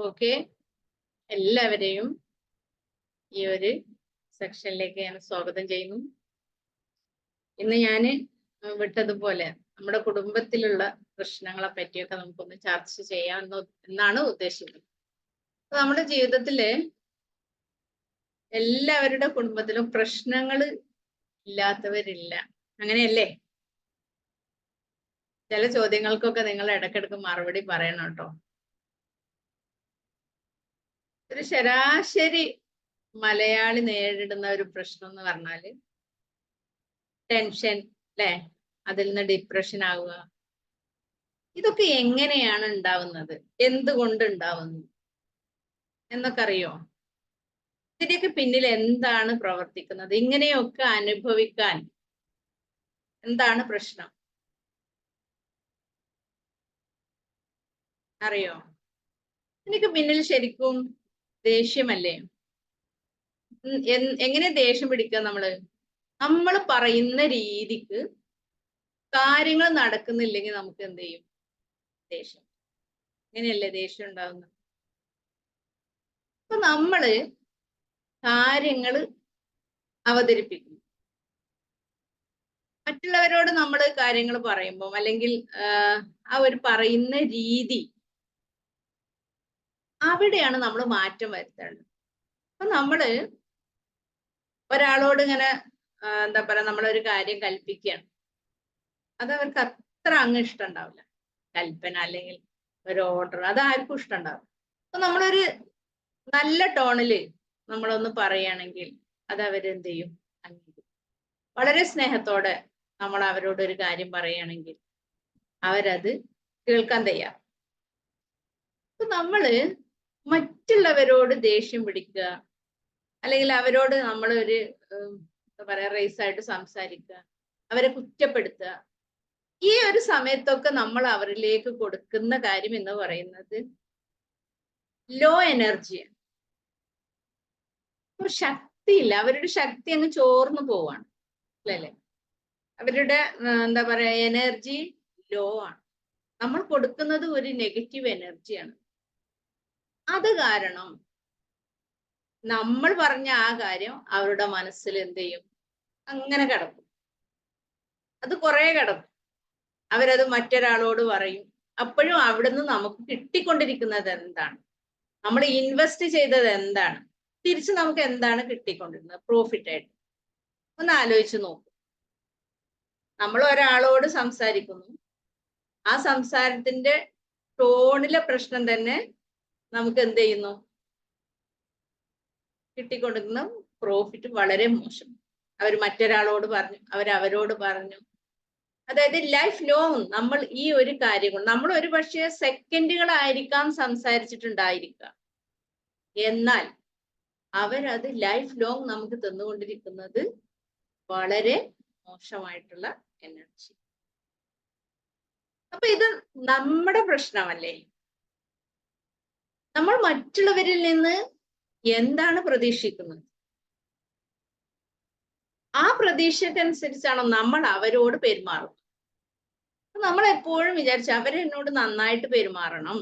Okay, എല്ലാവരെയും ഈ ഒരു സെക്ഷനിലേക്ക് ഞാൻ സ്വാഗതം ചെയ്യുന്നു. ഇന്ന് ഞാൻ വിട്ടതുപോലെ നമ്മുടെ കുടുംബത്തിലുള്ള പ്രശ്നങ്ങളെ പറ്റിയൊക്കെ നമുക്കൊന്ന് ചർച്ച ചെയ്യാം എന്നാണ് ഉദ്ദേശിക്കുന്നത്. നമ്മുടെ ജീവിതത്തില് എല്ലാവരുടെ കുടുംബത്തിലും പ്രശ്നങ്ങൾ ഇല്ലാത്തവരില്ല, അങ്ങനെയല്ലേ? ചില ചോദ്യങ്ങൾക്കൊക്കെ നിങ്ങൾ ഇടയ്ക്കിടയ്ക്ക് മറുപടി പറയണം കേട്ടോ. ഒരു ശരാശരി മലയാളി നേരിടുന്ന ഒരു പ്രശ്നം എന്ന് പറഞ്ഞാല് ടെൻഷൻ, അല്ലെ? അതിൽ നിന്ന് ഡിപ്രഷൻ ആവുക. ഇതൊക്കെ എങ്ങനെയാണ് ഉണ്ടാവുന്നത്, എന്തുകൊണ്ട് ഉണ്ടാവുന്നു എന്നൊക്കെ അറിയോ? ഇതിന്റെയൊക്കെ പിന്നിൽ എന്താണ് പ്രവർത്തിക്കുന്നത്? ഇങ്ങനെയൊക്കെ അനുഭവിക്കാൻ എന്താണ് പ്രശ്നം അറിയോ? ഇതിനൊക്കെ പിന്നിൽ ശരിക്കും ദേഷ്യമല്ലേ? എങ്ങനെ ദേഷ്യം പിടിക്കുക? നമ്മൾ പറയുന്ന രീതിക്ക് കാര്യങ്ങൾ നടക്കുന്നില്ലെങ്കിൽ നമുക്ക് എന്ത് ചെയ്യും? ദേഷ്യം. ഇങ്ങനെയല്ലേ ദേഷ്യം ഉണ്ടാവുന്നത്? അപ്പൊ നമ്മള് കാര്യങ്ങൾ അവതരിപ്പിക്കും. മറ്റുള്ളവരോട് നമ്മൾ കാര്യങ്ങൾ പറയുമ്പോൾ അല്ലെങ്കിൽ ആ ഒരു പറയുന്ന രീതി, അവിടെയാണ് നമ്മൾ മാറ്റം വരുത്തേണ്ടത്. അപ്പൊ നമ്മള് ഒരാളോട് ഇങ്ങനെ എന്താ പറയാ, നമ്മളൊരു കാര്യം കൽപ്പിക്കുകയാണ്, അത് അവർക്ക് അത്ര അങ്ങ് ഇഷ്ടം ഉണ്ടാവില്ല. കൽപ്പന അല്ലെങ്കിൽ ഒരു ഓർഡർ അത് ആർക്കും ഇഷ്ടം ഉണ്ടാവും. അപ്പൊ നമ്മളൊരു നല്ല ടോണില് നമ്മളൊന്ന് പറയുകയാണെങ്കിൽ അത് അവരെന്ത് ചെയ്യും? അംഗീകരിക്കും. വളരെ സ്നേഹത്തോടെ നമ്മൾ അവരോട് ഒരു കാര്യം പറയുകയാണെങ്കിൽ അവരത് കേൾക്കാൻ തയ്യാർ. അപ്പൊ നമ്മള് മറ്റുള്ളവരോട് ദേഷ്യം പിടിക്കുക, അല്ലെങ്കിൽ അവരോട് നമ്മൾ ഒരു എന്താ പറയാ റേസായിട്ട് സംസാരിക്കുക, അവരെ കുറ്റപ്പെടുത്തുക, ഈ ഒരു സമയത്തൊക്കെ നമ്മൾ അവരിലേക്ക് കൊടുക്കുന്ന കാര്യം എന്ന് പറയുന്നത് ലോ എനർജിയാണ്. ഒരു ശക്തിയില്ല, അവരുടെ ശക്തി അങ്ങ് ചോർന്നു പോവാണ്, അല്ലേ? അവരുടെ എന്താ പറയാ എനർജി ലോ ആണ്. നമ്മൾ കൊടുക്കുന്നത് ഒരു നെഗറ്റീവ് എനർജിയാണ്. അത് കാരണം നമ്മൾ പറഞ്ഞ ആ കാര്യം അവരുടെ മനസ്സിൽ എന്ത് ചെയ്യും? അങ്ങനെ കിടക്കും. അത് കുറെ കിടക്കും. അവരത് മറ്റൊരാളോട് പറയും. അപ്പോഴും അവിടുന്ന് നമുക്ക് കിട്ടിക്കൊണ്ടിരിക്കുന്നത് എന്താണ്? നമ്മൾ ഇൻവെസ്റ്റ് ചെയ്തത് എന്താണ്? തിരിച്ച് നമുക്ക് എന്താണ് കിട്ടിക്കൊണ്ടിരുന്നത് പ്രോഫിറ്റ് ആയിട്ട്? ഒന്ന് ആലോചിച്ച് നോക്കൂ. നമ്മൾ ഒരാളോട് സംസാരിക്കുന്നു, ആ സംസാരത്തിന്റെ ടോണിലെ പ്രശ്നം തന്നെ നമുക്ക് എന്ത് ചെയ്യുന്നു? കിട്ടിക്കൊണ്ടിരുന്ന പ്രോഫിറ്റ് വളരെ മോശം. അവർ മറ്റൊരാളോട് പറഞ്ഞു, അവരവരോട് പറഞ്ഞു. അതായത് ലൈഫ് ലോങ് നമ്മൾ ഈ ഒരു കാര്യം നമ്മൾ ഒരു പക്ഷേ സെക്കൻഡുകളായിരിക്കാം സംസാരിച്ചിട്ടുണ്ടായിരിക്കുക, എന്നാൽ അവരത് ലൈഫ് ലോങ് നമുക്ക് തന്നുകൊണ്ടിരിക്കുന്നത് വളരെ മോശമായിട്ടുള്ള എനർജി. അപ്പൊ ഇത് നമ്മുടെ പ്രശ്നമല്ലേ? നമ്മൾ മറ്റുള്ളവരിൽ നിന്ന് എന്താണ് പ്രതീക്ഷിക്കുന്നത്? ആ പ്രതീക്ഷക്കനുസരിച്ചാണോ നമ്മൾ അവരോട് പെരുമാറുന്നത്? നമ്മൾ എപ്പോഴും വിചാരിച്ചു അവരെന്നോട് നന്നായിട്ട് പെരുമാറണം.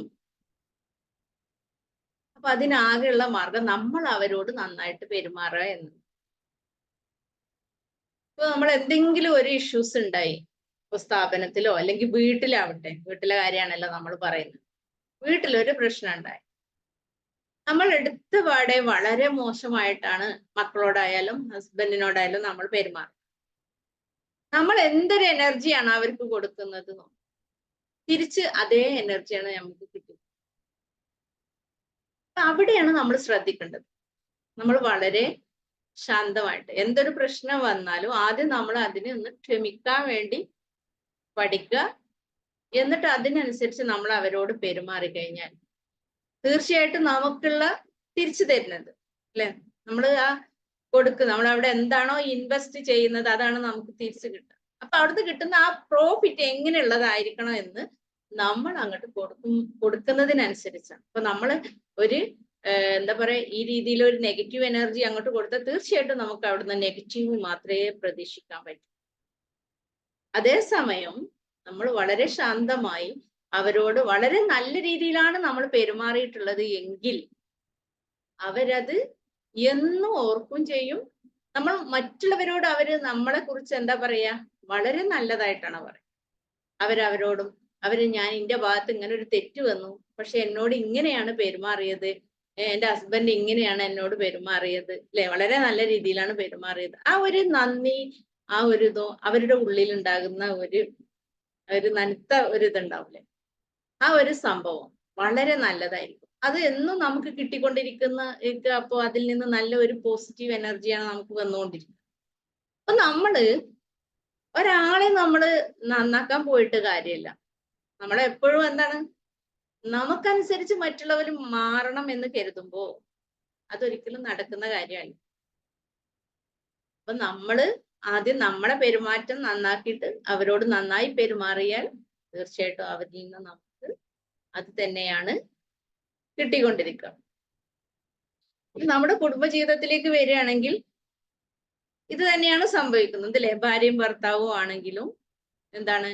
അപ്പൊ അതിനാകെയുള്ള മാർഗം നമ്മൾ അവരോട് നന്നായിട്ട് പെരുമാറുക എന്ന്. ഇപ്പൊ നമ്മൾ എന്തെങ്കിലും ഒരു ഇഷ്യൂസ് ഉണ്ടായി, ഇപ്പൊ സ്ഥാപനത്തിലോ അല്ലെങ്കിൽ വീട്ടിലാവട്ടെ, വീട്ടിലെ കാര്യമാണല്ലോ നമ്മൾ പറയുന്നത്. വീട്ടിലൊരു പ്രശ്നം ഉണ്ടായി, നമ്മൾ എടുത്ത പാടെ വളരെ മോശമായിട്ടാണ് മക്കളോടായാലും ഹസ്ബൻഡിനോടായാലും നമ്മൾ പെരുമാറുന്നത്. നമ്മൾ എന്തൊരു എനർജിയാണ് അവർക്ക് കൊടുക്കുന്നത്, തിരിച്ച് അതേ എനർജിയാണ് നമുക്ക് കിട്ടുന്നത്. അപ്പൊ അവിടെയാണ് നമ്മൾ ശ്രദ്ധിക്കേണ്ടത്. നമ്മൾ വളരെ ശാന്തമായിട്ട് എന്തൊരു പ്രശ്നം വന്നാലും ആദ്യം നമ്മൾ അതിനെ ഒന്ന് ക്ഷമിക്കാൻ വേണ്ടി പഠിക്കുക. എന്നിട്ട് അതിനനുസരിച്ച് നമ്മൾ അവരോട് പെരുമാറി കഴിഞ്ഞാൽ തീർച്ചയായിട്ടും നമുക്കുള്ള തിരിച്ചു തരുന്നത്, അല്ലെ? നമ്മൾ നമ്മൾ അവിടെ എന്താണോ ഇൻവെസ്റ്റ് ചെയ്യുന്നത് അതാണ് നമുക്ക് തിരിച്ചു കിട്ടുക. അപ്പൊ അവിടുന്ന് കിട്ടുന്ന ആ പ്രോഫിറ്റ് എങ്ങനെയുള്ളതായിരിക്കണം എന്ന് നമ്മൾ അങ്ങോട്ട് കൊടുക്കുന്നതിനനുസരിച്ചാണ്. അപ്പൊ നമ്മൾ ഒരു എന്താ പറയാ ഈ രീതിയിൽ ഒരു നെഗറ്റീവ് എനർജി അങ്ങോട്ട് കൊടുത്താൽ തീർച്ചയായിട്ടും നമുക്ക് അവിടുന്ന് നെഗറ്റീവ് മാത്രമേ പ്രതീക്ഷിക്കാൻ പറ്റൂ. അതേസമയം നമ്മൾ വളരെ ശാന്തമായി അവരോട് വളരെ നല്ല രീതിയിലാണ് നമ്മൾ പെരുമാറിയിട്ടുള്ളത് എങ്കിൽ അവരത് എന്നും ഓർക്കും ചെയ്യും. നമ്മൾ മറ്റുള്ളവരോട് നമ്മളെ കുറിച്ച് എന്താ പറയാ, വളരെ നല്ലതായിട്ടാണ് പറയുക. അവരവരോടും ഞാൻ എന്റെ ഭാഗത്ത് ഇങ്ങനെ ഒരു തെറ്റ് വന്നു, പക്ഷെ എന്നോട് ഇങ്ങനെയാണ് പെരുമാറിയത്, എന്റെ ഹസ്ബൻഡ് ഇങ്ങനെയാണ് എന്നോട് പെരുമാറിയത്, അല്ലെ, വളരെ നല്ല രീതിയിലാണ് പെരുമാറിയത്. ആ ഒരു നന്ദി, ആ ഒരു ഇതോ അവരുടെ ഉള്ളിൽ ഉണ്ടാകുന്ന ഒരു നനുത്ത ഒരു ഇതുണ്ടാവില്ലേ, ആ ഒരു സംഭവം വളരെ നല്ലതായിരിക്കും. അത് എന്നും നമുക്ക് കിട്ടിക്കൊണ്ടിരിക്കുന്ന അപ്പൊ അതിൽ നിന്ന് നല്ല ഒരു പോസിറ്റീവ് എനർജിയാണ് നമുക്ക് വന്നുകൊണ്ടിരിക്കുന്നത്. അപ്പൊ ഒരാളെ നന്നാക്കാൻ പോയിട്ട് കാര്യമില്ല. നമ്മളെപ്പോഴും എന്താണ്, നമുക്കനുസരിച്ച് മറ്റുള്ളവർ മാറണം എന്ന് കരുതുമ്പോ അതൊരിക്കലും നടക്കുന്ന കാര്യമല്ല. അപ്പൊ ആദ്യം നമ്മളെ പെരുമാറ്റം നന്നാക്കിയിട്ട് അവരോട് നന്നായി പെരുമാറിയാൽ തീർച്ചയായിട്ടും അവരിൽ നിന്ന് നമുക്ക് അത് തന്നെയാണ് കിട്ടിക്കൊണ്ടിരിക്കുക. നമ്മുടെ കുടുംബജീവിതത്തിലേക്ക് വരികയാണെങ്കിൽ ഇത് തന്നെയാണ് സംഭവിക്കുന്നത്, അല്ലെ? ഭാര്യയും ഭർത്താവും ആണെങ്കിലും എന്താണ്,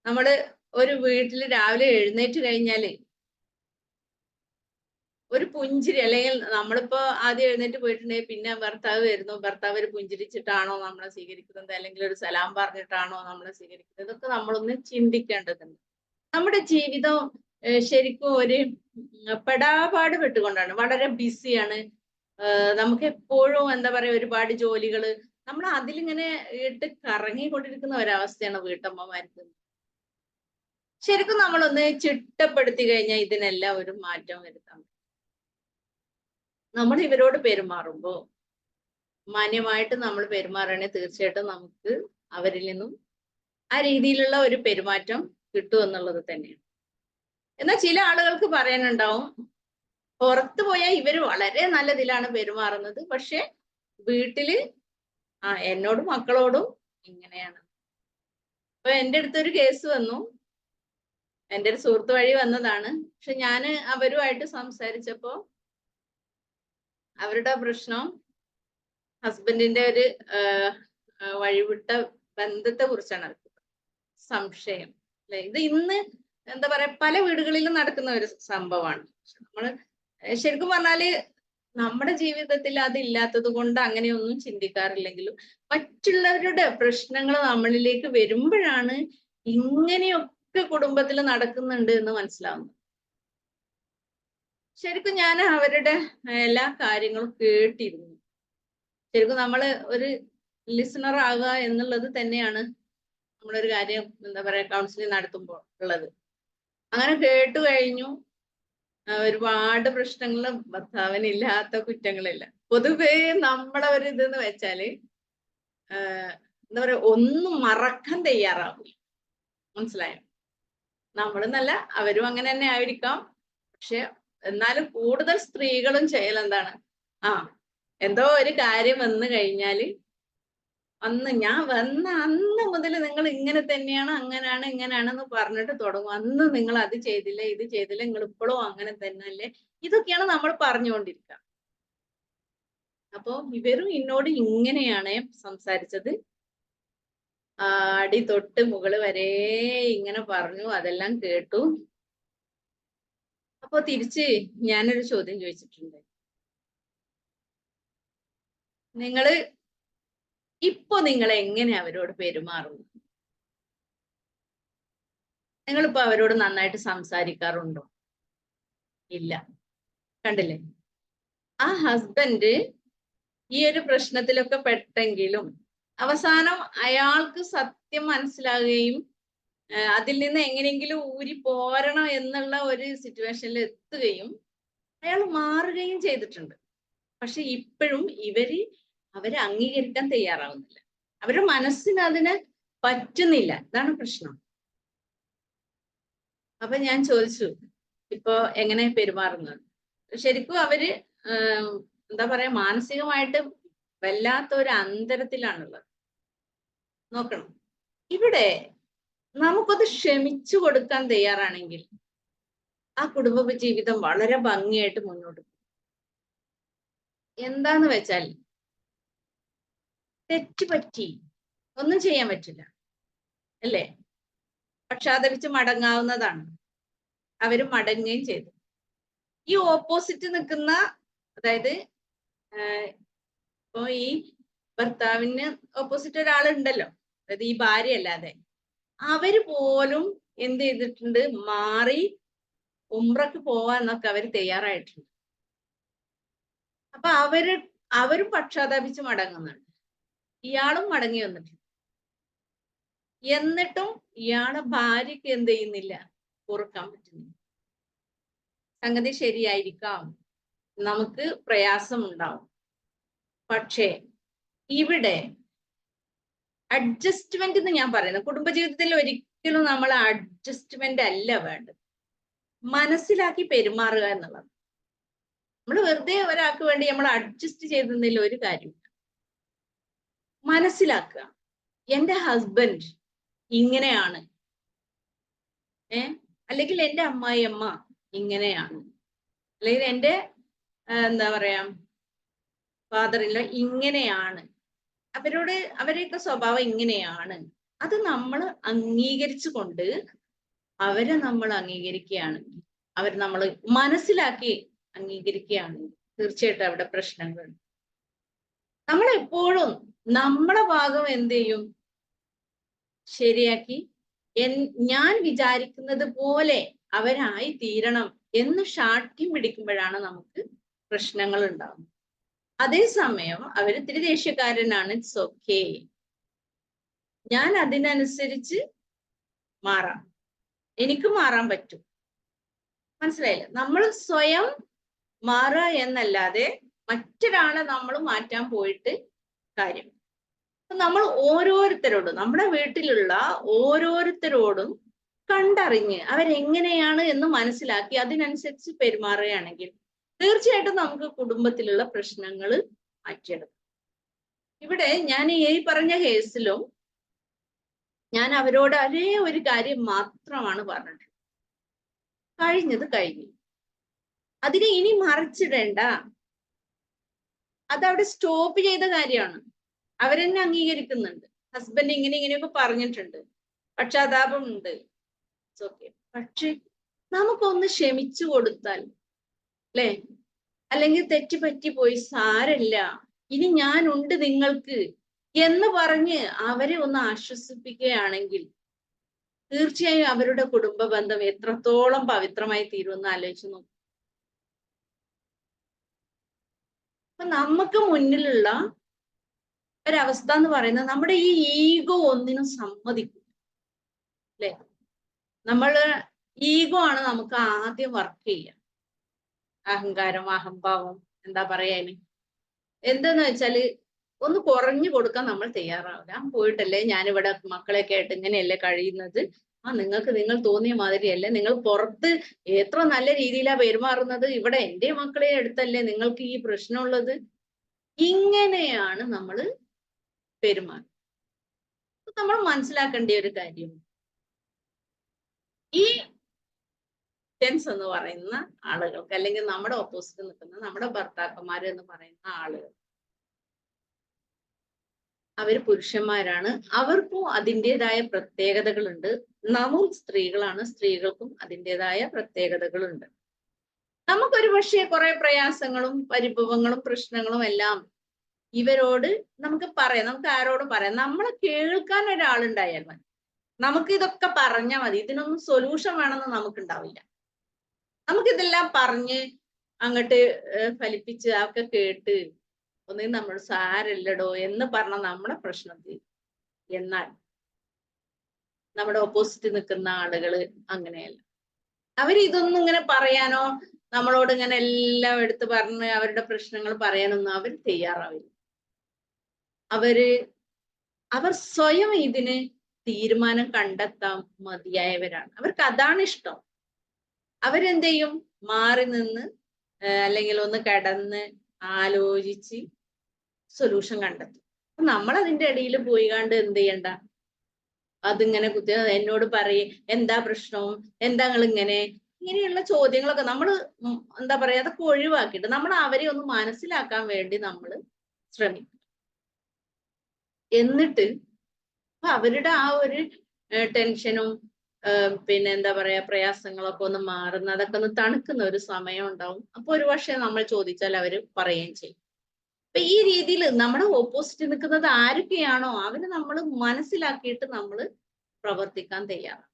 നമ്മള് ഒരു വീട്ടിൽ രാവിലെ എഴുന്നേറ്റ് കഴിഞ്ഞാല് ഒരു പുഞ്ചിരി, അല്ലെങ്കിൽ നമ്മളിപ്പോ ആദ്യം എഴുന്നേറ്റ് പോയിട്ടുണ്ടെങ്കിൽ പിന്നെ ഭർത്താവ് വരുന്നു, ഭർത്താവ് ഒരു പുഞ്ചിരിച്ചിട്ടാണോ നമ്മളെ സ്വീകരിക്കുന്നത്, അല്ലെങ്കിൽ ഒരു സലാം പറഞ്ഞിട്ടാണോ നമ്മളെ സ്വീകരിക്കുന്നത്, ഇതൊക്കെ നമ്മളൊന്ന് ചിന്തിക്കേണ്ടതുണ്ട്. നമ്മുടെ ജീവിതം ശരിക്കും ഒരു പെടാപാട് പെട്ടുകൊണ്ടാണ്, വളരെ ബിസിയാണ്. നമുക്ക് എപ്പോഴും എന്താ പറയാ, ഒരുപാട് ജോലികള്, നമ്മൾ അതിലിങ്ങനെ ഇട്ട് കറങ്ങിക്കൊണ്ടിരിക്കുന്ന ഒരവസ്ഥയാണ് വീട്ടമ്മമാർക്ക്. ശരിക്കും നമ്മളൊന്ന് ചിട്ടപ്പെടുത്തി കഴിഞ്ഞാൽ ഇതിനെല്ലാം ഒരു മാറ്റം വരുത്താം. നമ്മൾ ഇവരോട് പെരുമാറുമ്പോ മാന്യമായിട്ട് നമ്മൾ പെരുമാറുകയാണെങ്കിൽ തീർച്ചയായിട്ടും നമുക്ക് അവരിൽ നിന്നും ആ രീതിയിലുള്ള ഒരു പെരുമാറ്റം കിട്ടും എന്നുള്ളത് തന്നെയാണ്. എന്നാൽ ചില ആളുകൾക്ക് പറയാനുണ്ടാവും, പുറത്തു പോയാൽ ഇവര് വളരെ നല്ലതിലാണ് പെരുമാറുന്നത്, പക്ഷെ വീട്ടില് എന്നോടും മക്കളോടും ഇങ്ങനെയാണ്. അപ്പൊ എൻ്റെ അടുത്തൊരു കേസ് വന്നു, എൻ്റെ ഒരു സുഹൃത്ത് വഴി വന്നതാണ്. പക്ഷെ ഞാൻ അവരുമായിട്ട് സംസാരിച്ചപ്പോ അവരുടെ പ്രശ്നം ഹസ്ബൻഡിന്റെ ഒരു വഴിവിട്ട ബന്ധത്തെ കുറിച്ചാണ് സംശയം, അല്ലെ? ഇത് ഇന്ന് എന്താ പറയാ, പല വീടുകളിലും നടക്കുന്ന ഒരു സംഭവമാണ്. നമ്മള് ശരിക്കും പറഞ്ഞാല് നമ്മുടെ ജീവിതത്തിൽ അതില്ലാത്തത് കൊണ്ട് അങ്ങനെയൊന്നും ചിന്തിക്കാറില്ലെങ്കിലും മറ്റുള്ളവരുടെ പ്രശ്നങ്ങൾ നമ്മളിലേക്ക് വരുമ്പോഴാണ് ഇങ്ങനെയൊക്കെ കുടുംബത്തിൽ നടക്കുന്നുണ്ട് എന്ന് മനസ്സിലാവുന്നത്. ശരിക്കും ഞാൻ അവരുടെ എല്ലാ കാര്യങ്ങളും കേട്ടിരുന്നു. ശരിക്കും നമ്മള് ഒരു ലിസണർ ആകുക എന്നുള്ളത് തന്നെയാണ് നമ്മളൊരു കാര്യം എന്താ പറയാ കൗൺസിലിംഗ് നടത്തുമ്പോൾ ഉള്ളത്. അങ്ങനെ കേട്ടു കഴിഞ്ഞു. ഒരുപാട് പ്രശ്നങ്ങളും ഭർത്താവിനില്ലാത്ത കുറ്റങ്ങളില്ല. പൊതുവേ നമ്മളെ ഒരു ഇതെന്ന് വെച്ചാല് എന്താ പറയാ, ഒന്നും മറക്കാൻ തയ്യാറാവും. മനസ്സിലായോ? നമ്മളെന്നല്ല, അവരും അങ്ങനെ തന്നെ ആയിരിക്കാം. പക്ഷെ എന്നാലും കൂടുതൽ സ്ത്രീകളും ചെയ്യലെന്താണ്, എന്തോ ഒരു കാര്യം വന്നു കഴിഞ്ഞാല് ഞാൻ വന്ന അന്ന് മുതൽ നിങ്ങൾ ഇങ്ങനെ തന്നെയാണ്, അങ്ങനെയാണ്, ഇങ്ങനെയാണെന്ന് പറഞ്ഞിട്ട് തുടങ്ങും. അന്ന് നിങ്ങൾ അത് ചെയ്തില്ല, ഇത് ചെയ്തില്ല, നിങ്ങൾ ഇപ്പോഴും അങ്ങനെ തന്നെ അല്ലേ, ഇതൊക്കെയാണ് നമ്മൾ പറഞ്ഞുകൊണ്ടിരിക്കുക. അപ്പൊ ഇവരും എന്നോട് ഇങ്ങനെയാണ് സംസാരിച്ചത്, അടി തൊട്ട് മുകള് വരെ ഇങ്ങനെ പറഞ്ഞു, അതെല്ലാം കേട്ടു. അപ്പൊ തിരിച്ച് ഞാനൊരു ചോദ്യം ചോദിച്ചിട്ടുണ്ട്, നിങ്ങൾ എങ്ങനെ അവരോട് പെരുമാറുന്നു? നിങ്ങളിപ്പോ അവരോട് നന്നായിട്ട് സംസാരിക്കാറുണ്ടോ? ഇല്ല. കണ്ടില്ലേ? ആ ഹസ്ബൻഡ് ഈ ഒരു പ്രശ്നത്തിലൊക്കെ പെട്ടെങ്കിലും അവസാനം അയാൾക്ക് സത്യം മനസ്സിലാകുകയും അതിൽ നിന്ന് എങ്ങനെയെങ്കിലും ഊരി പോരണം എന്നുള്ള ഒരു സിറ്റുവേഷനിൽ എത്തുകയും അയാൾ മാറുകയും ചെയ്തിട്ടുണ്ട്. പക്ഷെ ഇപ്പോഴും അവരെ അംഗീകരിക്കാൻ തയ്യാറാവുന്നില്ല. അവരുടെ മനസ്സിന് അതിന് പറ്റുന്നില്ല. ഇതാണ് പ്രശ്നം. അപ്പൊ ഞാൻ ചോദിച്ചു, ഇപ്പൊ എങ്ങനെ പെരുമാറുന്നത്? ശരിക്കും അവര് എന്താ പറയാ, മാനസികമായിട്ട് വല്ലാത്ത ഒരു അന്തരത്തിലാണുള്ളത്. നോക്കണം, ഇവിടെ നമുക്കത് ക്ഷമിച്ചു കൊടുക്കാൻ തയ്യാറാണെങ്കിൽ ആ കുടുംബ ജീവിതം വളരെ ഭംഗിയായിട്ട് മുന്നോട്ട് പോകും. എന്താന്ന് വെച്ചാൽ തെറ്റ് പറ്റി, ഒന്നും ചെയ്യാൻ പറ്റില്ല, അല്ലേ? പക്ഷാതപിച്ച് മടങ്ങാവുന്നതാണ്. അവര് മടങ്ങുകയും ചെയ്തു. ഈ ഓപ്പോസിറ്റ് നിൽക്കുന്ന, അതായത് ഇപ്പൊ ഈ ഭർത്താവിന് ഓപ്പോസിറ്റ് ഒരാളുണ്ടല്ലോ, അതായത് ഈ ഭാര്യ അല്ലാതെ, അവര് പോലും എന്ത് ചെയ്തിട്ടുണ്ട്, മാറി ഉംറക്ക് പോവാന്നൊക്കെ അവര് തയ്യാറായിട്ടുണ്ട്. അപ്പൊ അവരും പക്ഷാതാപിച്ച് മടങ്ങുന്നുണ്ട്. ഇയാളും മടങ്ങി വന്നിട്ടുണ്ട്. എന്നിട്ടും ഇയാളെ ഭാര്യക്ക് എന്ത് ചെയ്യുന്നില്ല, പൊറുക്കാൻ പറ്റുന്നില്ല. സംഗതി ശരിയായിരിക്കാം, നമുക്ക് പ്രയാസമുണ്ടാവും. പക്ഷേ ഇവിടെ അഡ്ജസ്റ്റ്മെന്റ് എന്ന് ഞാൻ പറയുന്നത്, കുടുംബജീവിതത്തിൽ ഒരിക്കലും നമ്മൾ അഡ്ജസ്റ്റ്മെന്റ് അല്ല വേണ്ടത്, മനസ്സിലാക്കി പെരുമാറുക എന്നുള്ളത്. നമ്മൾ വെറുതെ ഒരാൾക്ക് വേണ്ടി നമ്മൾ അഡ്ജസ്റ്റ് ചെയ്തതിൽ ഒരു കാര്യമില്ല. മനസ്സിലാക്കുക, എന്റെ ഹസ്ബൻഡ് ഇങ്ങനെയാണ്, അല്ലെങ്കിൽ എന്റെ അമ്മായിയമ്മ ഇങ്ങനെയാണ്, അല്ലെങ്കിൽ എന്റെ എന്താ പറയാ ഫാദറില്ല ഇങ്ങനെയാണ്, അവരെയൊക്കെ സ്വഭാവം ഇങ്ങനെയാണ്. അത് നമ്മൾ അംഗീകരിച്ചുകൊണ്ട് അവരെ നമ്മൾ അംഗീകരിക്കുകയാണെങ്കിൽ, അവർ നമ്മൾ മനസ്സിലാക്കി അംഗീകരിക്കുകയാണെങ്കിൽ തീർച്ചയായിട്ടും അവിടെ പ്രശ്നങ്ങൾ. നമ്മൾ എപ്പോഴും നമ്മളെ ഭാഗം എന്ത് ചെയ്യും, ശരിയാക്കി ഞാൻ വിചാരിക്കുന്നത് പോലെ അവരായി തീരണം എന്ന് ശാഠ്യം പിടിക്കുമ്പോഴാണ് നമുക്ക് പ്രശ്നങ്ങൾ ഉണ്ടാകുന്നത്. അതേസമയം അവര് ഇത്തിരി ദേഷ്യക്കാരനാണ്, ഇറ്റ്സ് ഓക്കെ, ഞാൻ അതിനനുസരിച്ച് മാറാം, എനിക്ക് മാറാൻ പറ്റും. മനസ്സിലായില്ലേ? നമ്മൾ സ്വയം മാറുക എന്നല്ലാതെ മറ്റൊരാളെ നമ്മൾ മാറ്റാൻ പോയിട്ട് കാര്യം. നമ്മൾ ഓരോരുത്തരോടും, നമ്മുടെ വീട്ടിലുള്ള ഓരോരുത്തരോടും കണ്ടറിഞ്ഞ് അവരെങ്ങനെയാണ് എന്ന് മനസ്സിലാക്കി അതിനനുസരിച്ച് പെരുമാറുകയാണെങ്കിൽ തീർച്ചയായിട്ടും നമുക്ക് കുടുംബത്തിലുള്ള പ്രശ്നങ്ങൾ മാറ്റിയെടുക്കാം. ഇവിടെ ഞാൻ ഈ പറഞ്ഞ കേസിലും ഞാൻ അവരോട് ഒരേ ഒരു കാര്യം മാത്രമാണ് പറഞ്ഞിട്ടുള്ളത്, കഴിഞ്ഞത് കഴിഞ്ഞു, അതിനെ ഇനി മറിച്ചിടേണ്ട, അതവിടെ സ്റ്റോപ്പ് ചെയ്ത കാര്യമാണ്. അവരെന്നെ അംഗീകരിക്കുന്നുണ്ട്, ഹസ്ബൻഡ് ഇങ്ങനെയൊക്കെ പറഞ്ഞിട്ടുണ്ട്, പക്ഷാതാപമുണ്ട്, ഓക്കെ. പക്ഷെ നമുക്കൊന്ന് ക്ഷമിച്ചു കൊടുത്താൽ, അല്ലെ, അല്ലെങ്കിൽ തെറ്റുപറ്റി പോയി, സാരല്ല, ഇനി ഞാനുണ്ട് നിങ്ങൾക്ക് എന്ന് പറഞ്ഞ് അവരെ ഒന്ന് ആശ്വസിപ്പിക്കുകയാണെങ്കിൽ തീർച്ചയായും അവരുടെ കുടുംബ ബന്ധം എത്രത്തോളം പവിത്രമായി തീരുമെന്ന് ആലോചിച്ച് നോക്കും. അപ്പൊ നമുക്ക് മുന്നിലുള്ള ഒരവസ്ഥ എന്ന് പറയുന്നത്, നമ്മുടെ ഈ ഈഗോ ഒന്നിനും സമ്മതിക്കും, അല്ലെ? നമ്മള് ഈഗോ ആണ് നമുക്ക് ആദ്യം വർക്ക് ചെയ്യുക. അഹങ്കാരം, അഹംഭാവം, എന്താ പറയാന്, എന്തെന്ന് വെച്ചാല് ഒന്ന് കുറഞ്ഞു കൊടുക്കാൻ നമ്മൾ തയ്യാറാവില്ല. പോയിട്ടല്ലേ ഞാനിവിടെ മക്കളെയൊക്കെ ആയിട്ട് ഇങ്ങനെയല്ലേ കഴിയുന്നത്, നിങ്ങൾക്ക് നിങ്ങൾ തോന്നിയ മാതിരിയല്ലേ, നിങ്ങൾ പുറത്ത് എത്ര നല്ല രീതിയിലാ പെരുമാറുന്നത്, ഇവിടെ എൻ്റെ മക്കളെ അടുത്തല്ലേ നിങ്ങൾക്ക് ഈ പ്രശ്നമുള്ളത്. ഇങ്ങനെയാണ് നമ്മൾ പെരുമാറുന്നത്. നമ്മൾ മനസ്സിലാക്കേണ്ട ഒരു കാര്യം, ഈ ടെൻസ് എന്ന് പറയുന്ന ആളുകൾക്ക്, അല്ലെങ്കിൽ നമ്മുടെ ഓപ്പോസിറ്റ് നിൽക്കുന്ന നമ്മുടെ ഭർത്താക്കന്മാർ എന്ന് പറയുന്ന ആളുകൾ, അവർ പുരുഷന്മാരാണ്, അവർക്കും അതിൻ്റെതായ പ്രത്യേകതകളുണ്ട്. നാമും സ്ത്രീകളാണ്, സ്ത്രീകൾക്കും അതിൻ്റെതായ പ്രത്യേകതകളുണ്ട്. നമുക്കൊരു പക്ഷേ കുറെ പ്രയാസങ്ങളും പരിഭവങ്ങളും പ്രശ്നങ്ങളും എല്ലാം ഇവരോട് നമുക്ക് പറയാം, നമുക്ക് ആരോടും പറയാം, നമ്മളെ കേൾക്കാൻ ഒരാളുണ്ടായാൽ മതി. നമുക്ക് ഇതൊക്കെ പറഞ്ഞാൽ മതി, ഇതിനൊന്നും സൊല്യൂഷൻ വേണമെന്ന് നമുക്കുണ്ടാവില്ല. നമുക്കിതെല്ലാം പറഞ്ഞ് അങ്ങോട്ട് ഫലിപ്പിച്ച് അതൊക്കെ കേട്ട് ഒന്നീ നമ്മൾ സാരല്ലടോ എന്ന് പറഞ്ഞ നമ്മുടെ പ്രശ്നത്തിൽ. എന്നാൽ നമ്മുടെ ഓപ്പോസിറ്റ് നിൽക്കുന്ന ആളുകള് അങ്ങനെയല്ല. അവരിതൊന്നും ഇങ്ങനെ പറയാനോ നമ്മളോട് ഇങ്ങനെ എല്ലാം എടുത്ത് പറഞ്ഞ് അവരുടെ പ്രശ്നങ്ങൾ പറയാനൊന്നും അവർ തയ്യാറാവില്ല. അവർ സ്വയം ഇതിന് തീരുമാനം കണ്ടെത്താൻ മതിയായവരാണ്. അവർക്ക് അതാണ് ഇഷ്ടം. അവരെന്ത് ചെയ്യും, മാറി നിന്ന് അല്ലെങ്കിൽ ഒന്ന് കിടന്ന് ആലോചിച്ച് സൊല്യൂഷൻ കണ്ടെത്തും. നമ്മൾ അതിന്റെ ഇടയിൽ പോയി കണ്ട് എന്ത് ചെയ്യണ്ട, അതിങ്ങനെ എന്നോട് പറയും എന്താ പ്രശ്നവും, എന്താ നിങ്ങൾ ഇങ്ങനെയുള്ള ചോദ്യങ്ങളൊക്കെ നമ്മൾ എന്താ പറയാ, അതൊക്കെ ഒഴിവാക്കിയിട്ട് നമ്മൾ അവരെ ഒന്ന് മനസ്സിലാക്കാൻ വേണ്ടി നമ്മൾ ശ്രമിക്കും. എന്നിട്ട് അവരുടെ ആ ഒരു ടെൻഷനും പിന്നെ എന്താ പറയാ, പ്രയാസങ്ങളൊക്കെ ഒന്ന് മാറുന്ന, അതൊക്കെ ഒന്ന് തണുക്കുന്ന ഒരു സമയം ഉണ്ടാവും. അപ്പൊ ഒരു പക്ഷേ നമ്മൾ ചോദിച്ചാൽ അവര് പറയുകയും ചെയ്യും. അപ്പൊ ഈ രീതിയിൽ നമ്മുടെ ഓപ്പോസിറ്റ് നിൽക്കുന്നത് ആരൊക്കെയാണോ അവര് നമ്മൾ മനസ്സിലാക്കിയിട്ട് നമ്മൾ പ്രവർത്തിക്കാൻ തയ്യാറാണ്.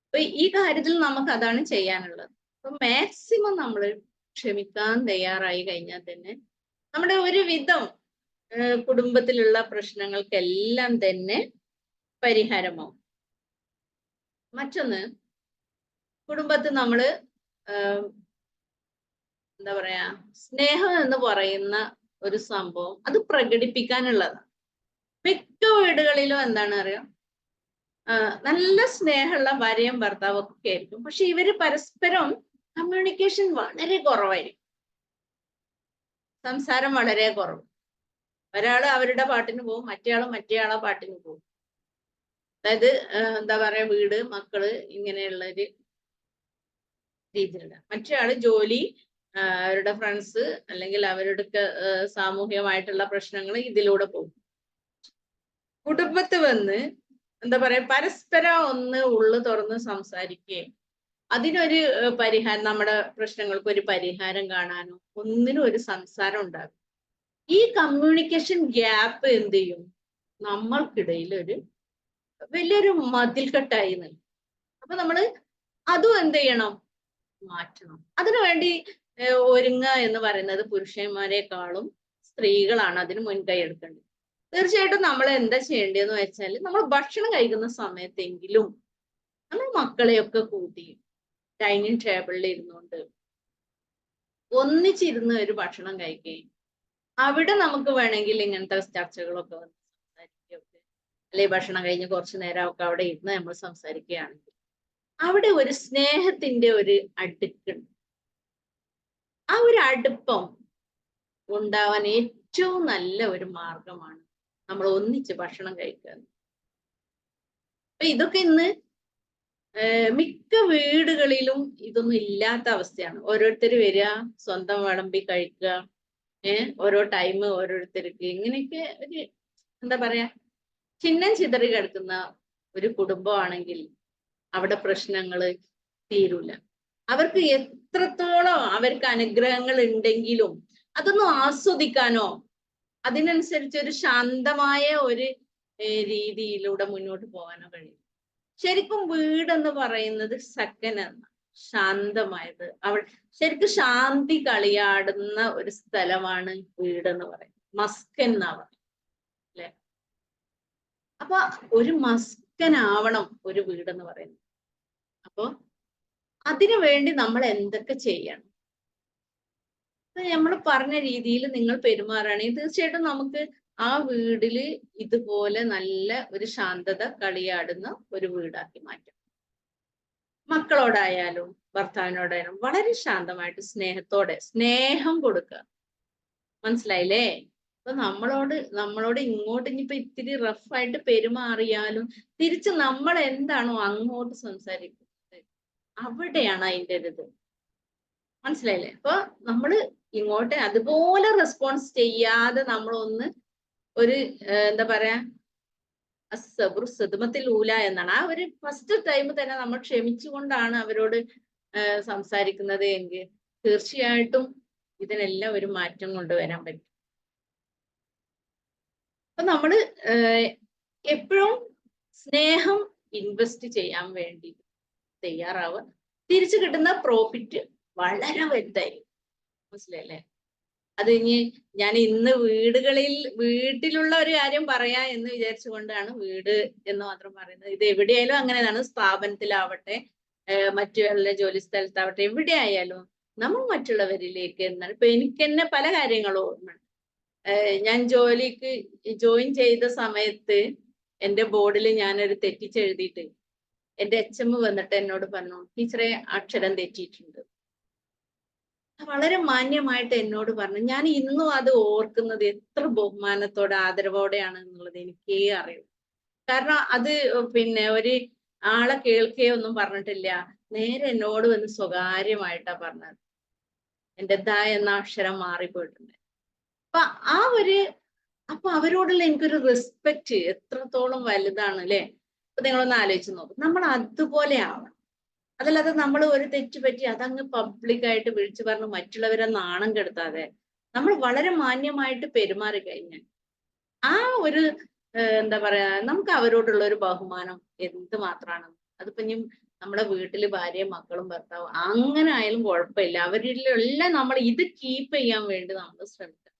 അപ്പൊ ഈ കാര്യത്തിൽ നമുക്ക് അതാണ് ചെയ്യാനുള്ളത്. അപ്പൊ മാക്സിമം നമ്മൾ ക്ഷമിക്കാൻ തയ്യാറായി കഴിഞ്ഞാൽ തന്നെ നമ്മുടെ ഒരുവിധം കുടുംബത്തിലുള്ള പ്രശ്നങ്ങൾക്കെല്ലാം തന്നെ പരിഹാരമാവും. മറ്റൊന്ന്, കുടുംബത്തിൽ നമ്മള് എന്താ പറയാ, സ്നേഹം എന്ന് പറയുന്ന ഒരു സംഭവം അത് പ്രകടിപ്പിക്കാനുള്ളതാണ്. മിക്ക വീടുകളിലും എന്താണ് അറിയോ, നല്ല സ്നേഹമുള്ള ഭാര്യയും ഭർത്താവും ഒക്കെ ആയിരിക്കും. പക്ഷെ ഇവര് പരസ്പരം കമ്മ്യൂണിക്കേഷൻ വളരെ കുറവായിരിക്കും. സംസാരം വളരെ കുറവ്. ഒരാള് അവരുടെ പാട്ടിന് പോകും, മറ്റേയാളെ പാട്ടിന് പോകും. അതായത് എന്താ പറയാ, വീട്, മക്കള്, ഇങ്ങനെയുള്ള ഒരു രീതിയിലുള്ള. മറ്റേ ആള് ജോലി, അവരുടെ ഫ്രണ്ട്സ്, അല്ലെങ്കിൽ അവരുടെ സാമൂഹികമായിട്ടുള്ള പ്രശ്നങ്ങൾ, ഇതിലൂടെ പോകും. കുടുംബത്ത് വന്ന് എന്താ പറയാ, പരസ്പരം ഒന്ന് ഉള്ളു തുറന്ന് സംസാരിക്കുകയും അതിനൊരു പരിഹാരം, നമ്മുടെ പ്രശ്നങ്ങൾക്ക് ഒരു പരിഹാരം കാണാനോ ഒന്നിനും ഒരു സംസാരം ഉണ്ടാകും. ഈ കമ്മ്യൂണിക്കേഷൻ ഗ്യാപ്പ് എന്ത് ചെയ്യും, നമ്മൾക്കിടയിൽ ഒരു വലിയൊരു മതിൽക്കെട്ടായി നിൽക്കും. അപ്പൊ നമ്മള് അതും എന്ത് ചെയ്യണം, മാറ്റണം. അതിനുവേണ്ടി ഒരുങ്ങുക എന്ന് പറയുന്നത് പുരുഷന്മാരെക്കാളും സ്ത്രീകളാണ് അതിന് മുൻകൈ എടുക്കേണ്ടത്. തീർച്ചയായിട്ടും നമ്മൾ എന്താ ചെയ്യേണ്ടതെന്ന് വെച്ചാൽ, നമ്മൾ ഭക്ഷണം കഴിക്കുന്ന സമയത്തെങ്കിലും നമ്മൾ മക്കളെയൊക്കെ കൂട്ടി ഡൈനിങ് ടേബിളിൽ ഇരുന്നുകൊണ്ട് ഒന്നിച്ചിരുന്ന് ഒരു ഭക്ഷണം കഴിക്കുകയും അവിടെ നമുക്ക് വേണമെങ്കിൽ ഇങ്ങനത്തെ ചർച്ചകളൊക്കെ വന്ന് സംസാരിക്കുകയൊക്കെ, അല്ലെങ്കിൽ ഭക്ഷണം കഴിഞ്ഞ് കുറച്ചു നേരമൊക്കെ അവിടെ ഇരുന്ന് നമ്മൾ സംസാരിക്കുകയാണെങ്കിൽ അവിടെ ഒരു സ്നേഹത്തിന്റെ ഒരു അടുക്കുണ്ട്. ആ ഒരു അടുപ്പം ഉണ്ടാവാൻ ഏറ്റവും നല്ല ഒരു മാർഗമാണ് നമ്മൾ ഒന്നിച്ച് ഭക്ഷണം കഴിക്കുക. അപ്പൊ ഇതൊക്കെ ഇന്ന് മിക്ക വീടുകളിലും ഇതൊന്നും ഇല്ലാത്ത അവസ്ഥയാണ്. ഓരോരുത്തർ വരിക, സ്വന്തം വിളമ്പി കഴിക്കുക, ഓരോ ടൈം ഓരോരുത്തർക്ക്, ഇങ്ങനെയൊക്കെ ഒരു എന്താ പറയാ, ചിഹ്നം ചിതറി കിടക്കുന്ന ഒരു കുടുംബമാണെങ്കിൽ അവിടെ പ്രശ്നങ്ങള് തീരൂല. അവർക്ക് എത്രത്തോളം അവർക്ക് അനുഗ്രഹങ്ങൾ ഉണ്ടെങ്കിലും അതൊന്നും ആസ്വദിക്കാനോ അതിനനുസരിച്ച് ഒരു ശാന്തമായ ഒരു രീതിയിലൂടെ മുന്നോട്ട് പോകാനോ കഴിയും. ശരിക്കും വീടെന്ന് പറയുന്നത് സെക്കൻഡ്, ശാന്തമായത്, അവിടെ ശരിക്കും ശാന്തി കളിയാടുന്ന ഒരു സ്ഥലമാണ് വീടെന്ന് പറയുന്നത്. മസ്കൻ എന്നാ പറയുന്നത് അല്ലെ. അപ്പൊ ഒരു മസ്കനാവണം ഒരു വീടെന്ന് പറയുന്നത്. അപ്പൊ അതിനു വേണ്ടി നമ്മൾ എന്തൊക്കെ ചെയ്യണം, നമ്മൾ പറഞ്ഞ രീതിയിൽ നിങ്ങൾ പെരുമാറുകയാണെങ്കിൽ തീർച്ചയായിട്ടും നമുക്ക് ആ വീടില് ഇതുപോലെ നല്ല ഒരു ശാന്തത കളിയാടുന്ന ഒരു വീടാക്കി മാറ്റാം. മക്കളോടായാലും ഭർത്താവിനോടായാലും വളരെ ശാന്തമായിട്ട് സ്നേഹത്തോടെ സ്നേഹം കൊടുക്കുക. മനസ്സിലായില്ലേ? അപ്പൊ നമ്മളോട് ഇങ്ങോട്ട് ഇനിയിപ്പോ ഇത്തിരി റഫായിട്ട് പെരുമാറിയാലും തിരിച്ച് നമ്മൾ എന്താണോ അങ്ങോട്ട് സംസാരിക്കുന്നത് അവിടെയാണ് അതിൻ്റെ ഒരു ഇത്. മനസ്സിലായില്ലേ? അപ്പൊ നമ്മള് ഇങ്ങോട്ട് അതുപോലെ റെസ്പോൺസ് ചെയ്യാതെ നമ്മളൊന്ന് ഒരു എന്താ പറയാ, സദമത്തിൽ ഊല എന്നാണ്. ആ ഒരു ഫസ്റ്റ് ടൈം തന്നെ നമ്മൾ ക്ഷമിച്ചുകൊണ്ടാണ് അവരോട് സംസാരിക്കുന്നത് എങ്കിൽ തീർച്ചയായിട്ടും ഇതിനെല്ലാം ഒരു മാറ്റം കൊണ്ടുവരാൻ പറ്റും. അപ്പൊ നമ്മള് എപ്പോഴും സ്നേഹം ഇൻവെസ്റ്റ് ചെയ്യാൻ വേണ്ടി തയ്യാറാവുക. തിരിച്ചു കിട്ടുന്ന പ്രോഫിറ്റ് വളരെ വലുതായിരിക്കും. മനസ്സിലായില്ലേ? അത് ഇനി ഞാൻ ഇന്ന് വീട്ടിലുള്ള ഒരു കാര്യം പറയാ എന്ന് വിചാരിച്ചുകൊണ്ടാണ് വീട് എന്ന് മാത്രം പറയുന്നത്. ഇത് എവിടെയായാലും അങ്ങനെയാണ്, സ്ഥാപനത്തിലാവട്ടെ, മറ്റു വല്ല ജോലി സ്ഥലത്താവട്ടെ, എവിടെ ആയാലും നമ്മൾ മറ്റുള്ളവരിലേക്ക് എന്താണ്. ഇപ്പൊ എനിക്ക് തന്നെ പല കാര്യങ്ങളും ഓർമ്മയുണ്ട്. ഞാൻ ജോലിക്ക് ജോയിൻ ചെയ്ത സമയത്ത് എന്റെ ബോർഡിൽ ഞാനൊരു തെറ്റിച്ചെഴുതിയിട്ട് എന്റെ HM വന്നിട്ട് എന്നോട് പറഞ്ഞു, ടീച്ചറെ അക്ഷരം തെറ്റിയിട്ടുണ്ട്. വളരെ മാന്യമായിട്ട് എന്നോട് പറഞ്ഞു. ഞാൻ ഇന്നും അത് ഓർക്കുന്നത് എത്ര ബഹുമാനത്തോടെ ആദരവോടെയാണ് എന്നുള്ളത് എനിക്കേ അറിയൂ. കാരണം അത് പിന്നെ ഒരു ആളെ കേൾക്കുകയൊന്നും പറഞ്ഞിട്ടില്ല, നേരെ എന്നോട് വന്ന് സ്വകാര്യമായിട്ടാ പറഞ്ഞത്. എന്റെ ദ എന്ന അക്ഷരം മാറിപ്പോയിട്ടുണ്ട്. അപ്പൊ അവരോടുള്ള എനിക്കൊരു റെസ്പെക്ട് എത്രത്തോളം വലുതാണ് അല്ലെ. അപ്പൊ നിങ്ങളൊന്ന് ആലോചിച്ച് നോക്കും, നമ്മൾ അതുപോലെ ആവണം. അതല്ലാതെ നമ്മൾ ഒരു തെറ്റ് പറ്റി അതങ്ങ് പബ്ലിക്കായിട്ട് വിളിച്ചു പറഞ്ഞ് മറ്റുള്ളവരെ നാണം കെടുത്താതെ നമ്മൾ വളരെ മാന്യമായിട്ട് പെരുമാറി കഴിഞ്ഞാൽ ആ ഒരു എന്താ പറയാ, നമുക്ക് അവരോടുള്ള ഒരു ബഹുമാനം എന്ത് മാത്രമാണ്. അതിപ്പോ ഇനി നമ്മുടെ വീട്ടില് ഭാര്യയും മക്കളും ഭർത്താവും അങ്ങനെ ആയാലും കുഴപ്പമില്ല, അവരിലെല്ലാം നമ്മൾ ഇത് കീപ്പ് ചെയ്യാൻ വേണ്ടി നമ്മൾ ശ്രമിക്കണം.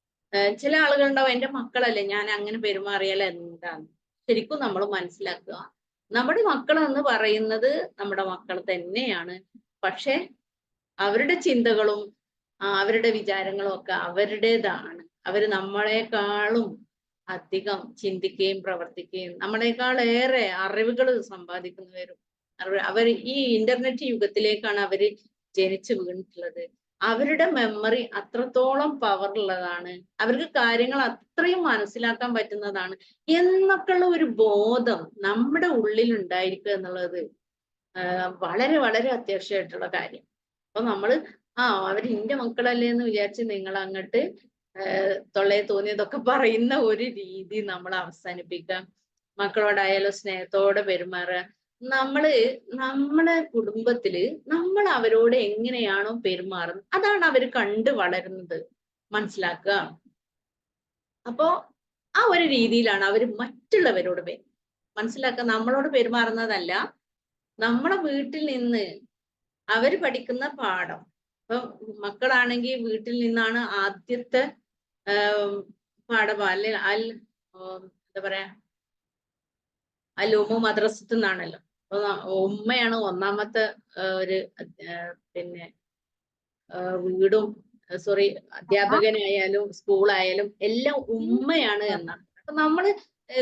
ചില ആളുകളുണ്ടാവും, എന്റെ മക്കളല്ലേ ഞാൻ അങ്ങനെ പെരുമാറിയാൽ എന്താണ്. ശരിക്കും നമ്മൾ മനസ്സിലാക്കുക, നമ്മുടെ മക്കൾ എന്ന് പറയുന്നത് നമ്മുടെ മക്കൾ തന്നെയാണ്. പക്ഷെ അവരുടെ ചിന്തകളും അവരുടെ വിചാരങ്ങളും ഒക്കെ അവരുടേതാണ്. അവര് നമ്മളെക്കാളും അധികം ചിന്തിക്കുകയും പ്രവർത്തിക്കുകയും നമ്മളെക്കാൾ ഏറെ അറിവുകൾ സമ്പാദിക്കുന്നവരും അവർ ഈ ഇന്റർനെറ്റ് യുഗത്തിലേക്കാണ് അവര് ജനിച്ചു വീണിട്ടുള്ളത്. അവരുടെ മെമ്മറി അത്രത്തോളം പവർ ഉള്ളതാണ്, അവർക്ക് കാര്യങ്ങൾ അത്രയും മനസ്സിലാക്കാൻ പറ്റുന്നതാണ് എന്നൊക്കെയുള്ള ഒരു ബോധം നമ്മുടെ ഉള്ളിൽ ഉണ്ടായിരിക്കുക എന്നുള്ളത് വളരെ വളരെ അത്യാവശ്യമായിട്ടുള്ള കാര്യം. അപ്പൊ നമ്മള് അവര് ഇന്റെ മക്കളല്ലേ എന്ന് വിചാരിച്ച് നിങ്ങൾ അങ്ങോട്ട് തൊള്ളയെ തോന്നിയതൊക്കെ പറയുന്ന ഒരു രീതി നമ്മൾ അവസാനിപ്പിക്കുക. മക്കളോടായാലും സ്നേഹത്തോടെ പെരുമാറുക. നമ്മളെ കുടുംബത്തില് നമ്മൾ അവരോട് എങ്ങനെയാണോ പെരുമാറുന്നത് അതാണ് അവര് കണ്ട് വളരുന്നത്, മനസ്സിലാക്കുക. അപ്പോ ആ ഒരു രീതിയിലാണ് അവര് മറ്റുള്ളവരോട് മനസ്സിലാക്കുക. നമ്മളോട് പെരുമാറുന്നതല്ല, നമ്മളെ വീട്ടിൽ നിന്ന് അവര് പഠിക്കുന്ന പാഠം. ഇപ്പൊ മക്കളാണെങ്കിൽ വീട്ടിൽ നിന്നാണ് ആദ്യത്തെ പാഠം, അല്ലെ എന്താ പറയാ, അലുമു മദ്രസത്ത് നിന്നാണല്ലോ. അപ്പൊ ഉമ്മയാണ് ഒന്നാമത്തെ ഒരു പിന്നെ വീടും സോറി അധ്യാപകനായാലും സ്കൂളായാലും എല്ലാം ഉമ്മയാണ് എന്നാണ്. അപ്പൊ നമ്മള്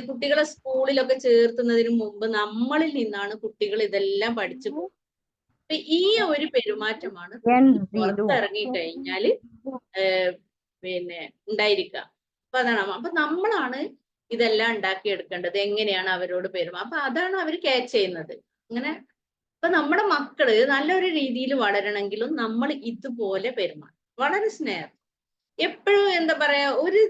കുട്ടികളെ സ്കൂളിലൊക്കെ ചേർത്തുന്നതിന് മുമ്പ് നമ്മളിൽ നിന്നാണ് കുട്ടികൾ ഇതെല്ലാം പഠിച്ചു പോകുന്നത്. അപ്പൊ ഈ ഒരു പെരുമാറ്റമാണ് പുറത്തിറങ്ങി കഴിഞ്ഞാല് പിന്നെ ഉണ്ടായിരിക്കുക. അപ്പൊ അതാണ്, അപ്പൊ നമ്മളാണ് ഇതെല്ലാം ഉണ്ടാക്കിയെടുക്കേണ്ടത്, എങ്ങനെയാണ് അവരോട് അപ്പൊ അതാണ് അവർ ക്യാച്ച് ചെയ്യുന്നത്. അങ്ങനെ അപ്പൊ നമ്മുടെ മക്കള് നല്ലൊരു രീതിയിൽ വളരണമെങ്കിലും നമ്മൾ ഇതുപോലെ പെരുമാറും, വളരെ സ്നേഹം. എപ്പോഴും എന്താ പറയാ, ഒരു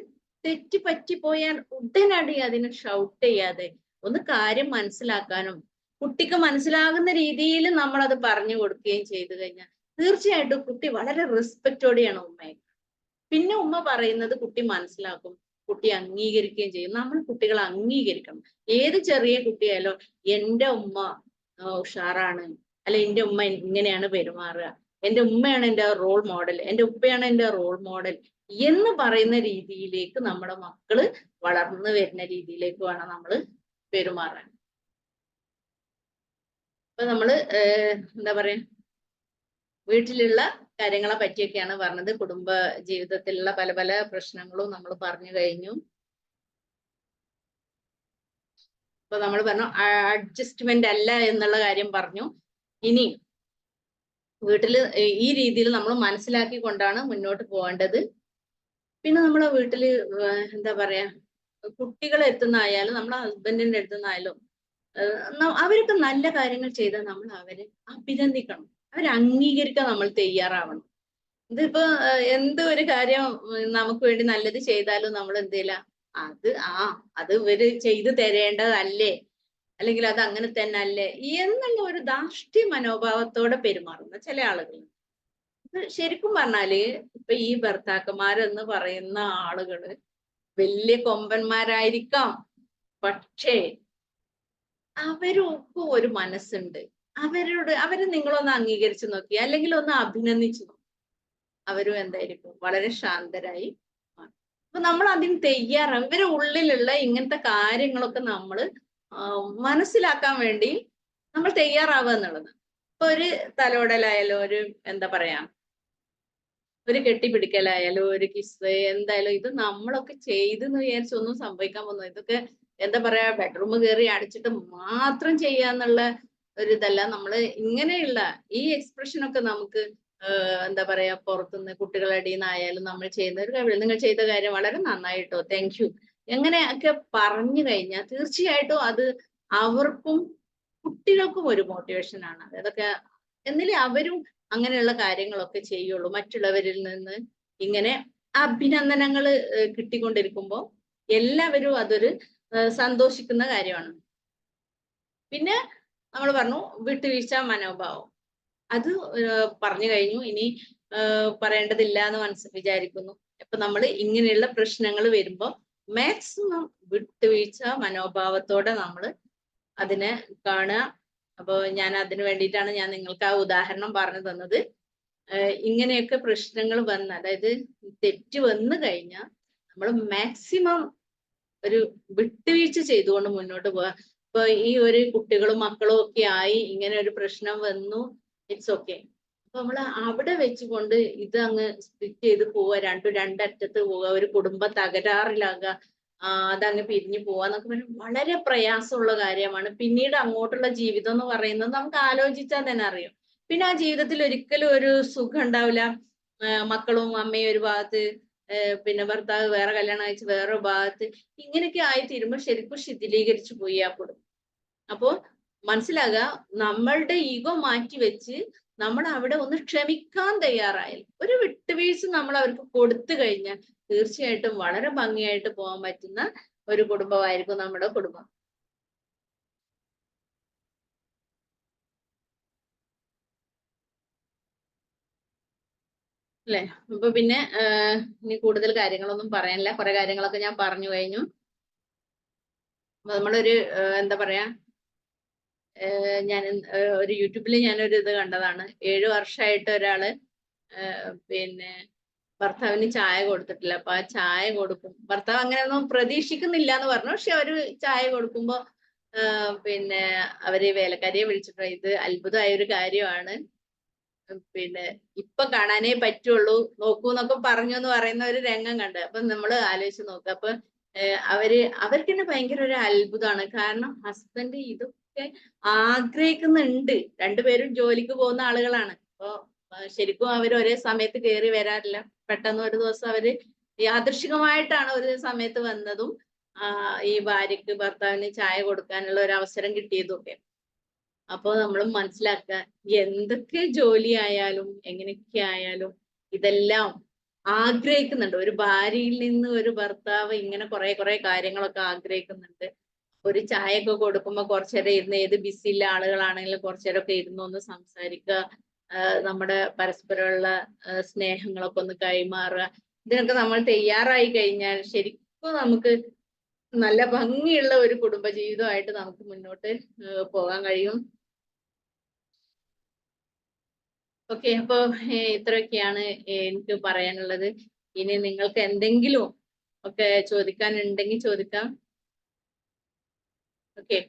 തെറ്റ് പറ്റിപ്പോയാൽ ഉടനടി അതിനെ ഷൗട്ട് ചെയ്യാതെ ഒന്ന് കാര്യം മനസ്സിലാക്കാനും കുട്ടിക്ക് മനസ്സിലാകുന്ന രീതിയിൽ നമ്മൾ അത് പറഞ്ഞു കൊടുക്കുകയും ചെയ്തു കഴിഞ്ഞാൽ തീർച്ചയായിട്ടും കുട്ടി വളരെ റെസ്പെക്റ്റോടെയാണ് ഉമ്മയെ. പിന്നെ ഉമ്മ പറയുന്നത് കുട്ടി മനസ്സിലാക്കും, കുട്ടി അംഗീകരിക്കുകയും ചെയ്യും. നമ്മൾ കുട്ടികളെ അംഗീകരിക്കണം. ഏത് ചെറിയ കുട്ടിയായാലും എന്റെ ഉമ്മ ഉഷാറാണ്, അല്ലെ എന്റെ ഉമ്മ ഇങ്ങനെയാണ് പെരുമാറുക, എന്റെ ഉമ്മയാണ് എന്റെ റോൾ മോഡൽ, എന്റെ ഉപ്പയാണ് എന്റെ റോൾ മോഡൽ എന്ന് പറയുന്ന രീതിയിലേക്ക് നമ്മുടെ മക്കള് വളർന്നു വരുന്ന രീതിയിലേക്ക് വേണം നമ്മൾ പെരുമാറാൻ. അപ്പൊ നമ്മള് എന്താ പറയാ, വീട്ടിലുള്ള കാര്യങ്ങളെ പറ്റിയൊക്കെയാണ് പറഞ്ഞത്. കുടുംബ ജീവിതത്തിലുള്ള പല പല പ്രശ്നങ്ങളും നമ്മൾ പറഞ്ഞു കഴിഞ്ഞു. അപ്പൊ നമ്മൾ പറഞ്ഞു അഡ്ജസ്റ്റ്മെന്റ് അല്ല എന്നുള്ള കാര്യം പറഞ്ഞു. ഇനി വീട്ടില് ഈ രീതിയിൽ നമ്മൾ മനസ്സിലാക്കിക്കൊണ്ടാണ് മുന്നോട്ട് പോകേണ്ടത്. പിന്നെ നമ്മളെ വീട്ടില് എന്താ പറയാ, കുട്ടികൾ എത്തുന്നായാലും നമ്മളെ ഹസ്ബൻഡിന്റെ അടുത്തുനിന്നായാലും അവരൊക്കെ നല്ല കാര്യങ്ങൾ ചെയ്താൽ നമ്മൾ അവരെ അഭിനന്ദിക്കണം, അവരെ അംഗീകരിക്കാൻ നമ്മൾ തയ്യാറാവണം. ഇതിപ്പോ എന്ത് ഒരു കാര്യം നമുക്ക് വേണ്ടി നല്ലത് ചെയ്താലും നമ്മൾ എന്ത് ചെയ്യില്ല, അത് ഇവര് ചെയ്തു തരേണ്ടതല്ലേ, അല്ലെങ്കിൽ അത് അങ്ങനെ തന്നെ അല്ലേ എന്നുള്ള ഒരു ധാർഷ്ട്യ മനോഭാവത്തോടെ പെരുമാറുന്ന ചില ആളുകൾ. ശരിക്കും പറഞ്ഞാല് ഇപ്പൊ ഈ ഭർത്താക്കന്മാരെന്ന് പറയുന്ന ആളുകള് വലിയ കൊമ്പന്മാരായിരിക്കാം, പക്ഷേ അവരൊക്കെ ഒരു മനസ്സുണ്ട്. അവരെ നിങ്ങളൊന്ന് അംഗീകരിച്ചു നോക്കി, അല്ലെങ്കിൽ ഒന്ന് അഭിനന്ദിച്ചു നോക്കി, അവരും എന്തായിരിക്കും വളരെ ശാന്തരായി. അപ്പൊ നമ്മൾ അതിന് തയ്യാറാണ്. ഇവരെ ഉള്ളിലുള്ള ഇങ്ങനത്തെ കാര്യങ്ങളൊക്കെ നമ്മൾ മനസ്സിലാക്കാൻ വേണ്ടി നമ്മൾ തയ്യാറാവുക എന്നുള്ളത്. ഇപ്പൊ ഒരു തലോടലായാലും ഒരു എന്താ പറയാ, ഒരു കെട്ടിപ്പിടിക്കലായാലും ഒരു കിസ് എന്തായാലും ഇത് നമ്മളൊക്കെ ചെയ്തെന്ന് വിചാരിച്ചൊന്നും സംഭവിക്കാൻ പോകുന്നു. ഇതൊക്കെ എന്താ പറയാ, ബെഡ്റൂം കയറി അടിച്ചിട്ട് മാത്രം ചെയ്യാന്നുള്ള ഒരു ഇതല്ല. നമ്മള് ഇങ്ങനെയുള്ള ഈ എക്സ്പ്രഷനൊക്കെ നമുക്ക് എന്താ പറയാ, പുറത്തുനിന്ന് കുട്ടികളുടെ ഇടയിൽ നിന്നായാലും നമ്മൾ ചെയ്യുന്ന ഒരു കാര്യം, നിങ്ങൾ ചെയ്ത കാര്യം വളരെ നന്നായിട്ടോ, താങ്ക് യു എങ്ങനെയൊക്കെ പറഞ്ഞു കഴിഞ്ഞാൽ തീർച്ചയായിട്ടും അത് അവർക്കും കുട്ടികൾക്കും ഒരു മോട്ടിവേഷൻ ആണ്. അതൊക്കെ എന്നിലെ അവരും അങ്ങനെയുള്ള കാര്യങ്ങളൊക്കെ ചെയ്യുള്ളൂ. മറ്റുള്ളവരിൽ നിന്ന് ഇങ്ങനെ അഭിനന്ദനങ്ങൾ കിട്ടിക്കൊണ്ടിരിക്കുമ്പോൾ എല്ലാവരും അതൊരു സന്തോഷിക്കുന്ന കാര്യമാണ്. പിന്നെ നമ്മൾ പറഞ്ഞു വിട്ടുവീഴ്ച മനോഭാവം. അത് പറഞ്ഞു കഴിഞ്ഞു. ഇനി പറയേണ്ടതില്ല എന്ന് വിചാരിക്കുന്നു. അപ്പൊ നമ്മൾ ഇങ്ങനെയുള്ള പ്രശ്നങ്ങൾ വരുമ്പോ മാക്സിമം വിട്ടുവീഴ്ച മനോഭാവത്തോടെ നമ്മൾ അതിനെ കാണുക. അപ്പൊ ഞാൻ അതിന് വേണ്ടിയിട്ടാണ് ഞാൻ നിങ്ങൾക്ക് ആ ഉദാഹരണം പറഞ്ഞു തന്നത്. ഇങ്ങനെയൊക്കെ പ്രശ്നങ്ങൾ വന്ന്, അതായത് തെറ്റ് വന്നു കഴിഞ്ഞാൽ നമ്മൾ മാക്സിമം ഒരു വിട്ടുവീഴ്ച ചെയ്തുകൊണ്ട് മുന്നോട്ട് പോവുക. ഇപ്പൊ ഈ ഒരു കുട്ടികളും മക്കളും ഒക്കെ ആയി ഇങ്ങനെ ഒരു പ്രശ്നം വന്നു, ഇറ്റ്സ് ഓക്കെ. അപ്പൊ നമ്മൾ അവിടെ വെച്ചുകൊണ്ട് ഇത് അങ്ങ് സ്പ്ലിറ്റ് ചെയ്ത് പോവുക, രണ്ടറ്റത്ത് പോവുക, ഒരു കുടുംബ തകരാറിലാകുക, അതങ്ങ് പിരിഞ്ഞു പോവാന്നൊക്കെ പറഞ്ഞാൽ വളരെ പ്രയാസമുള്ള കാര്യമാണ്. പിന്നീട് അങ്ങോട്ടുള്ള ജീവിതം എന്ന് പറയുന്നത് നമുക്ക് ആലോചിച്ചാൽ തന്നെ അറിയാം. പിന്നെ ആ ജീവിതത്തിൽ ഒരിക്കലും ഒരു സുഖം ഉണ്ടാവില്ല. മക്കളും അമ്മയും ഒരു ഭാഗത്ത്, പിന്നെ ഭർത്താവ് വേറെ കല്യാണം കഴിച്ച് വേറൊരു ഭാഗത്ത്, ഇങ്ങനെയൊക്കെ ആയിത്തീരുമ്പോൾ ശരിക്കും ശിഥിലീകരിച്ചു പോയി ആ കുടുംബം. അപ്പോ മനസ്സിലാകുക, നമ്മളുടെ ഈഗോ മാറ്റി വെച്ച് നമ്മൾ അവിടെ ഒന്ന് ക്ഷമിക്കാൻ തയ്യാറായാൽ, ഒരു വിട്ടുവീഴ്ച നമ്മൾ അവർക്ക് കൊടുത്തു കഴിഞ്ഞാൽ തീർച്ചയായിട്ടും വളരെ ഭംഗിയായിട്ട് പോകാൻ പറ്റുന്ന ഒരു കുടുംബമായിരിക്കും നമ്മുടെ കുടുംബം. അല്ലെ? അപ്പൊ പിന്നെ ഇനി കൂടുതൽ കാര്യങ്ങളൊന്നും പറയാനില്ല. കുറെ കാര്യങ്ങളൊക്കെ ഞാൻ പറഞ്ഞു കഴിഞ്ഞു. അപ്പൊ നമ്മളൊരു എന്താ പറയാ, ഞാൻ ഒരു യൂട്യൂബിൽ ഞാനൊരു ഇത് കണ്ടതാണ്. 7 വർഷമായിട്ട് ഒരാള് പിന്നെ ഭർത്താവിന് ചായ കൊടുത്തിട്ടില്ല. അപ്പൊ ആ ചായ കൊടുക്കും, ഭർത്താവ് അങ്ങനെയൊന്നും പ്രതീക്ഷിക്കുന്നില്ല എന്ന് പറഞ്ഞു. പക്ഷെ അവര് ചായ കൊടുക്കുമ്പോ പിന്നെ അവര് വേലക്കാരിയെ വിളിച്ചിട്ട്, ഇത് അത്ഭുതമായ ഒരു കാര്യമാണ്, പിന്നെ ഇപ്പൊ കാണാനേ പറ്റുള്ളൂ, നോക്കൂ എന്നൊക്കെ പറഞ്ഞു എന്ന് പറയുന്ന ഒരു രംഗം കണ്ട്. അപ്പൊ നമ്മള് ആലോചിച്ച് നോക്കുക. അപ്പൊ അവർക്ക് തന്നെ ഭയങ്കര ഒരു അത്ഭുതമാണ്. കാരണം ഹസ്ബൻഡ് ഇതൊക്കെ ആഗ്രഹിക്കുന്നുണ്ട്. രണ്ടുപേരും ജോലിക്ക് പോകുന്ന ആളുകളാണ്. അപ്പൊ ശരിക്കും അവർ ഒരേ സമയത്ത് കയറി വരാറില്ല. പെട്ടെന്ന് ഒരു ദിവസം അവര് യാദൃശികമായിട്ടാണ് ഒരു സമയത്ത് വന്നതും ഈ ഭാര്യക്ക് ഭർത്താവിന് ചായ കൊടുക്കാനുള്ള ഒരു അവസരം കിട്ടിയതും ഒക്കെ. അപ്പൊ നമ്മൾ മനസ്സിലാക്കുക, എന്തൊക്കെ ജോലി ആയാലും എങ്ങനെയൊക്കെ ആയാലും ഇതെല്ലാം ആഗ്രഹിക്കുന്നുണ്ട്. ഒരു ഭാര്യയിൽ നിന്ന് ഒരു ഭർത്താവ് ഇങ്ങനെ കുറെ കാര്യങ്ങളൊക്കെ ആഗ്രഹിക്കുന്നുണ്ട്. ഒരു ചായയൊക്കെ കൊടുക്കുമ്പോൾ കുറച്ചേരം ഇരുന്ന്, ഏത് ബിസിയുള്ള ആളുകളാണെങ്കിലും കുറച്ചേരമൊക്കെ ഇരുന്ന് ഒന്ന് സംസാരിക്കുക, നമ്മുടെ പരസ്പരമുള്ള സ്നേഹങ്ങളൊക്കെ ഒന്ന് കൈമാറുക. ഇതിനൊക്കെ നമ്മൾ തയ്യാറായി കഴിഞ്ഞാൽ ശരിക്കും നമുക്ക് നല്ല ഭംഗിയുള്ള ഒരു കുടുംബജീവിതമായിട്ട് നമുക്ക് മുന്നോട്ട് പോകാൻ കഴിയും. ഓക്കെ, അപ്പൊ ഇത്രയൊക്കെയാണ് എനിക്ക് പറയാനുള്ളത്. ഇനി നിങ്ങൾക്ക് എന്തെങ്കിലും ഒക്കെ ചോദിക്കാനുണ്ടെങ്കിൽ ചോദിക്കാം. ഓക്കെ.